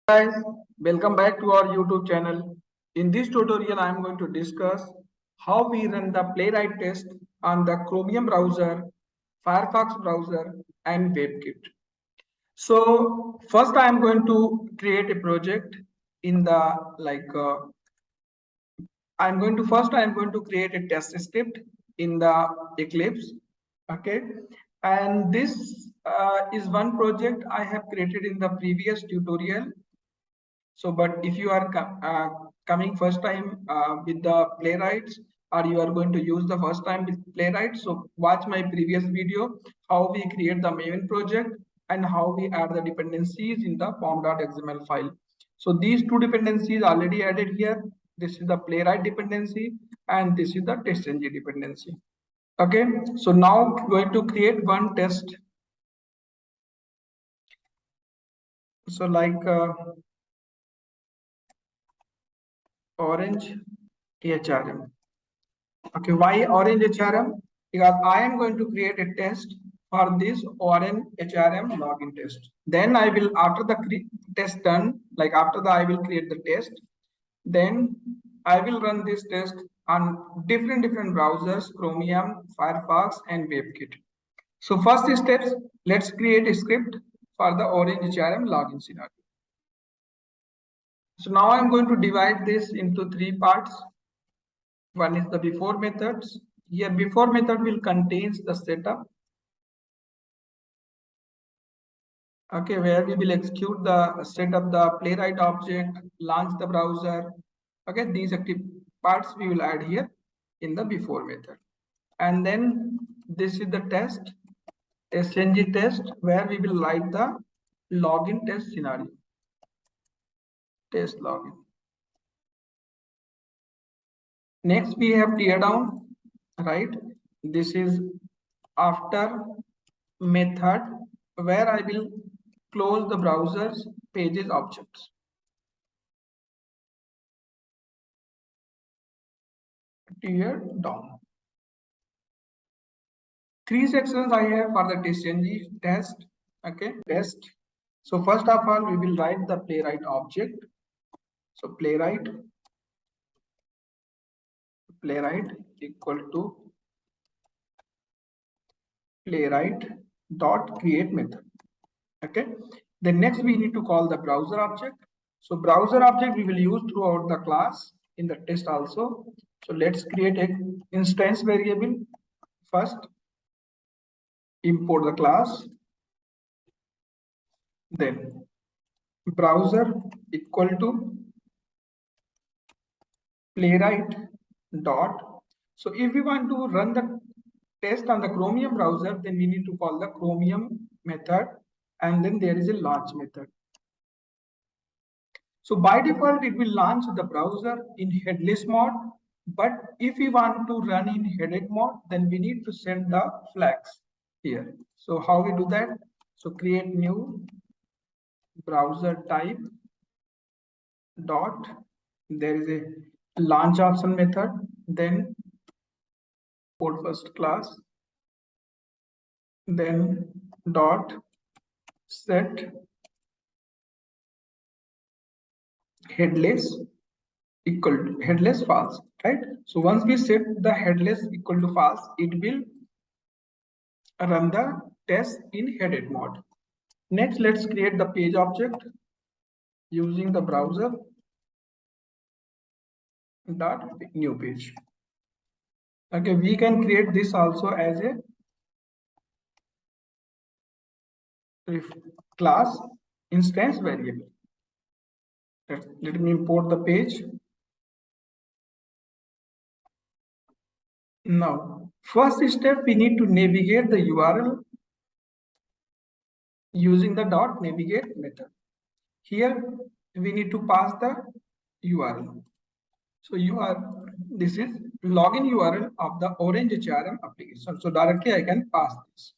Guys, welcome back to our YouTube channel. In this tutorial, I am going to discuss how we run the Playwright test on the Chromium browser, Firefox browser, and WebKit. So first, I am going to create a project in the I am going to create a test script in the Eclipse. Okay, and this is one project I have created in the previous tutorial. So, but if you are coming first time with the Playwrights, or you are going to use the first time with Playwright, so watch my previous video, how we create the Maven project and how we add the dependencies in the form.xml file. So these two dependencies already added here. This is the Playwright dependency and this is the testng dependency. Okay, so now going to create one test. So orange HRM. Okay, why orange HRM? Because I am going to create a test for this orange HRM login test. Then I will, after the test done, like after that I will create the test. Then I will run this test on different browsers, Chromium, Firefox, and WebKit. So first steps, let's create a script for the orange HRM login scenario. So now I'm going to divide this into three parts. One is the before methods. Here before method will contains the setup. Okay, where we will execute the set up the Playwright object, launch the browser. Okay, these active parts we will add here in the before method. And then this is the test, stng test, where we will write the login test scenario. Test login. Next we have tear down, right? This is after method where I will close the browser's pages objects. Tear down. Three sections I have for the testng test. Okay, test. So first of all, we will write the Playwright object. So Playwright equal to Playwright dot create method. Okay. Then next we need to call the browser object. So browser object we will use throughout the class in the test also. So let's create an instance variable first. Import the class. Then browser equal to Playwright dot. So if we want to run the test on the Chromium browser, then we need to call the Chromium method, and then there is a launch method. So by default, it will launch the browser in headless mode. But if we want to run in headed mode, then we need to set the flags here. So how we do that? So create new browser type dot. There is a launch option method. Then import first class. Then dot set headless equal to headless false, right? So once we set the headless equal to false, it will run the test in headed mode. Next, let's create the page object using the browser dot new page. Okay, we can create this also as a class instance variable. Let me import the page. Now, first step, we need to navigate the URL using the dot navigate method. Here, we need to pass the URL. So this is login URL of the Orange HRM application. So directly I can pass this.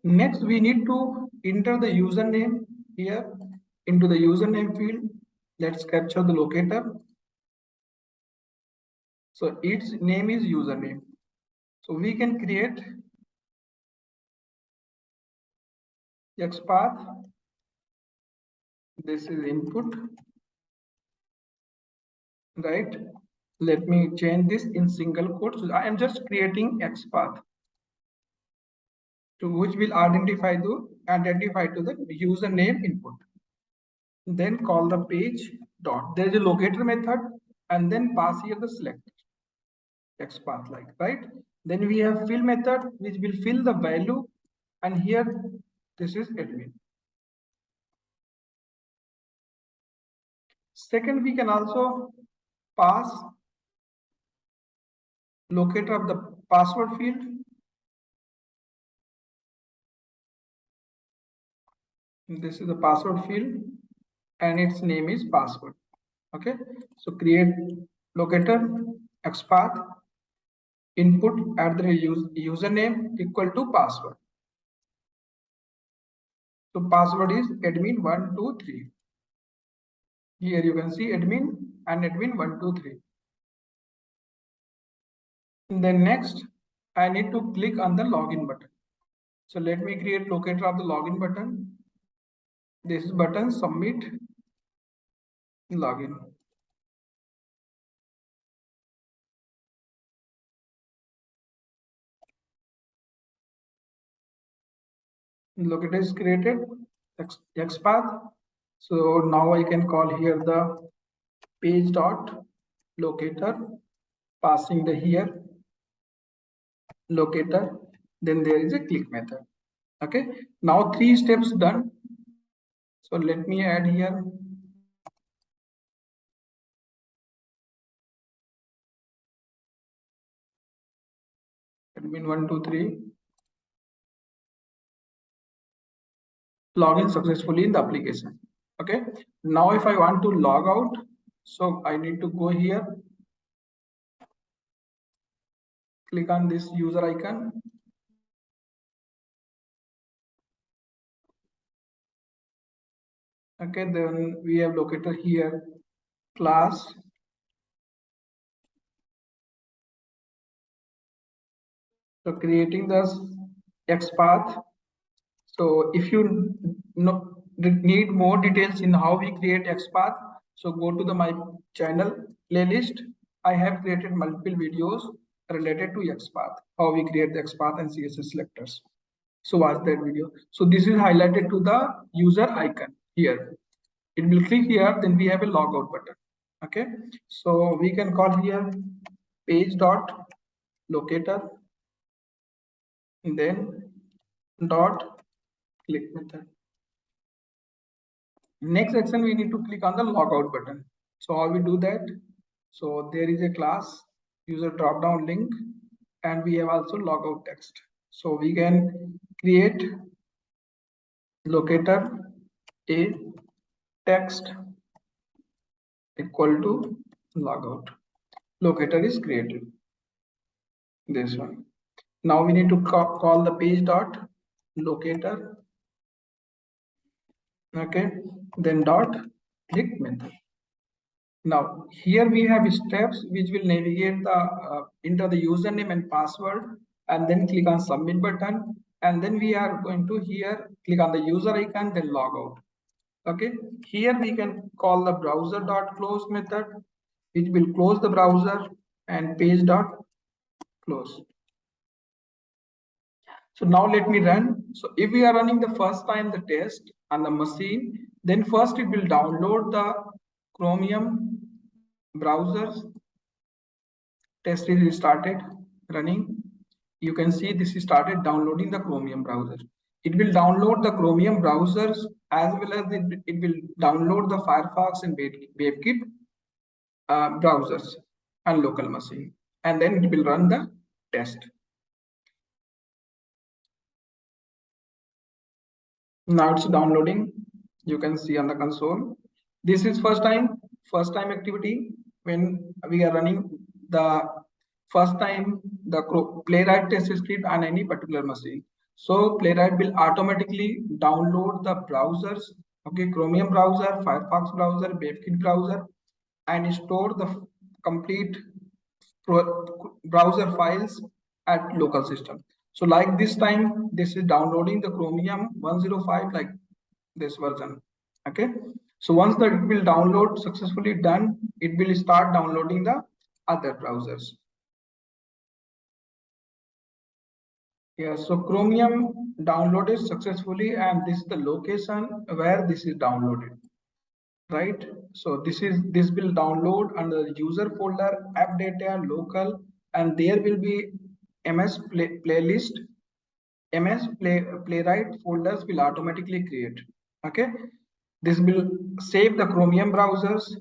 Next, we need to enter the username here into the username field. Let's capture the locator. So its name is username. So we can create XPath. This is input, right? Let me change this in single quotes. So I am just creating XPath to which will identify to the username input. Then call the page dot. There is a locator method and then pass here the select XPath like, right? Then we have fill method which will fill the value, and here this is admin. Second, we can also pass locator of the password field. This is the password field and its name is password. Okay, so create locator XPath input at the username equal to password. So password is admin123. Here you can see admin and admin123. Then next, I need to click on the login button. So let me create locator of the login button. This button submit login. Locator is created, XPath. So now I can call here the page dot locator, passing the here locator. Then there is a click method. Okay, now 3 steps done. So let me add here admin123 login successfully in the application. Okay, now if I want to log out, so I need to go here, click on this user icon. Okay, then we have locator here, class. So creating this XPath. So if you need more details in how we create XPath, so go to the my channel playlist. I have created multiple videos related to XPath, how we create the XPath and CSS selectors. So watch that video. So this is highlighted to the user icon here. It will click here, then we have a logout button. Okay, so we can call here page dot locator, and then dot click method. Next action, we need to click on the logout button. So how we do that? So there is a class user drop down link, and we have also logout text. So we can create locator a text equal to logout. Locator is created. This one. Now we need to call the page dot locator. Okay, then dot click method. Now here we have steps which will navigate the enter the username and password, and then click on submit button, and then we are going to here click on the user icon, then log out. Okay, here we can call the browser dot close method, which will close the browser, and page dot close. So now let me run. So if we are running the first time the test on the machine, then first it will download the Chromium browsers. Test is started running. You can see this is started downloading the Chromium browser. It will download the Chromium browsers as well as it will download the Firefox and webkit browsers on local machine, and then it will run the test. Now it's downloading. You can see on the console. This is first time activity when we are running the first time the Playwright test script on any particular machine. So Playwright will automatically download the browsers, okay, Chromium browser, Firefox browser, WebKit browser, and store the complete browser files at local system. So like this time, this is downloading the Chromium 105, like this version. Okay. So once that it will download successfully done, it will start downloading the other browsers. Yeah, so Chromium downloaded successfully, and this is the location where this is downloaded, right? So this will download under the user folder, app data, local, and there will be playlist, Playwright folders will automatically create. Okay, this will save the Chromium browsers.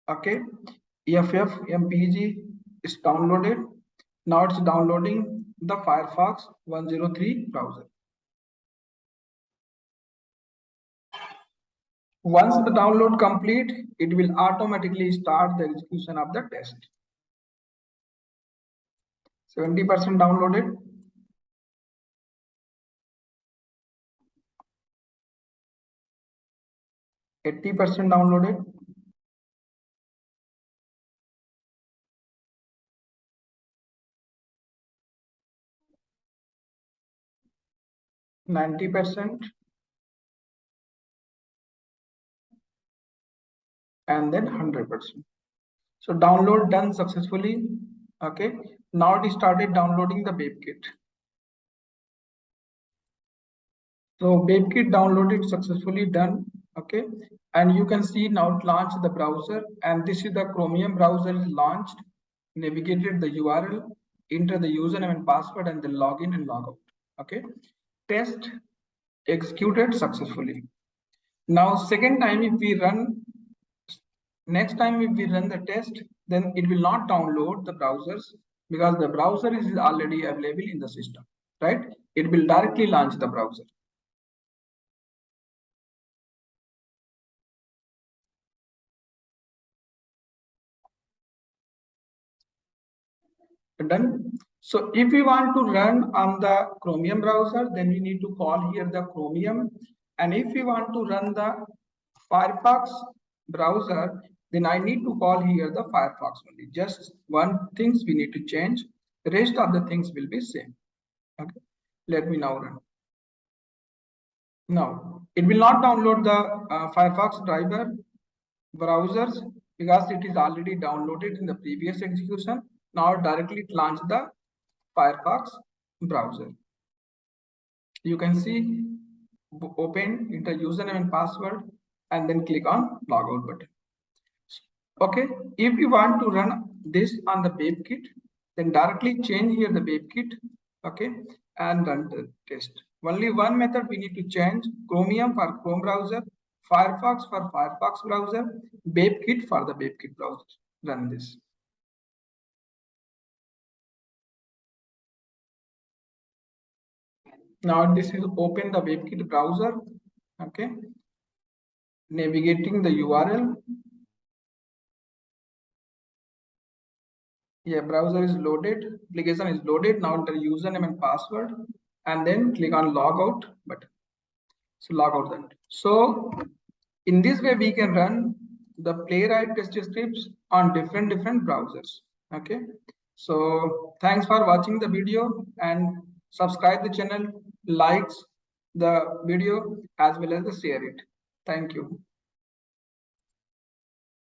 Okay, MPG is downloaded. Now it's downloading the Firefox 103 browser. Once the download complete, it will automatically start the execution of the test. 70% downloaded. 80% downloaded. 90%. And then 100%. So download done successfully. Okay. Now it started downloading the webkit. So webkit downloaded successfully done. Okay. And you can see now it launched the browser, and this is the Chromium browser is launched, navigated the URL, enter the username and password, and then login and logout. Okay. Test executed successfully. Now second time if we run, next time if we run the test, then it will not download the browsers because the browser is already available in the system, right? It will directly launch the browser. Done. So if we want to run on the Chromium browser, then we need to call here the Chromium. And if we want to run the Firefox browser, then I need to call here the Firefox only. Just one things we need to change. The rest of the things will be same. Okay. Let me now run. Now it will not download the Firefox driver browsers because it is already downloaded in the previous execution. Now directly launch the Firefox browser. You can see open, enter username and password, and then click on logout button. Okay, if you want to run this on the webkit, then directly change here the webkit, okay, and run the test. Only one method we need to change: Chromium for Chrome browser, Firefox for Firefox browser, webkit for the webkit browser. Run this. Now this is open the webkit browser, okay, navigating the URL. Yeah, browser is loaded, application is loaded. Now enter username and password, and then click on logout button. So logout then. So in this way we can run the Playwright test scripts on different browsers. Okay. So thanks for watching the video, and subscribe the channel, likes the video as well as the share it. Thank you.